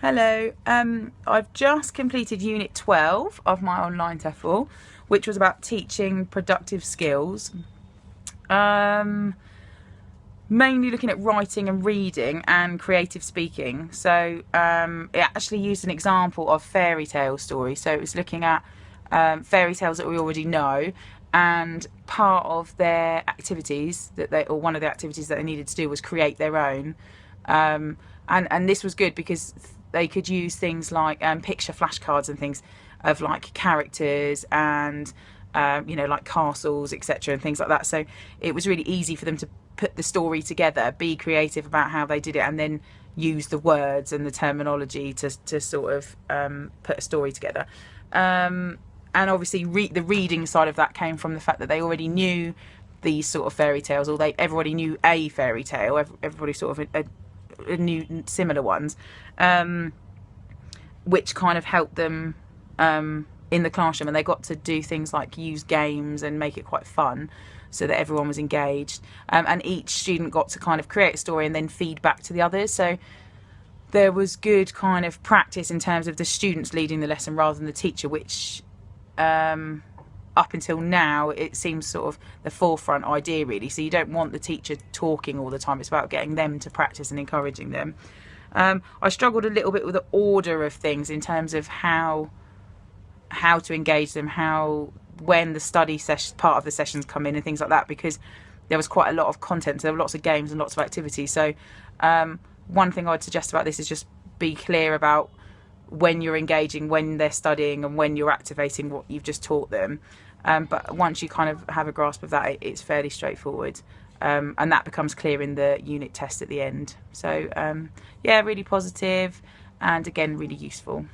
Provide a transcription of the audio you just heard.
Hello, I've just completed Unit 12 of my online TEFL, which was about teaching productive skills. Mainly looking at writing and reading and creative speaking. So it actually used an example of fairy tale stories. So it was looking at fairy tales that we already know, and part of their activities or one of the activities that they needed to do was create their own. And this was good because they could use things like picture flashcards and things of like characters and like castles, etc., and things like that. So it was really easy for them to put the story together, be creative about how they did it, and then use the words and the terminology to sort of put a story together. And obviously the reading side of that came from the fact that they already knew these sort of fairy tales, or everybody knew a fairy tale. Everybody sort of knew similar ones, which kind of helped them in the classroom, and they got to do things like use games and make it quite fun so that everyone was engaged, and each student got to kind of create a story and then feed back to the others. So there was good kind of practice in terms of the students leading the lesson rather than the teacher, which up until now it seems sort of the forefront idea really. So you don't want the teacher talking all the time, it's about getting them to practice and encouraging them. I struggled a little bit with the order of things in terms of how to engage them, when the study session part of the sessions come in and things like that, because there was quite a lot of content, so there were lots of games and lots of activities. So one thing I'd suggest about this is just be clear about when you're engaging, when they're studying, and when you're activating what you've just taught them. But once you kind of have a grasp of that, it's fairly straightforward, and that becomes clear in the unit test at the end. So yeah, really positive, and again really useful.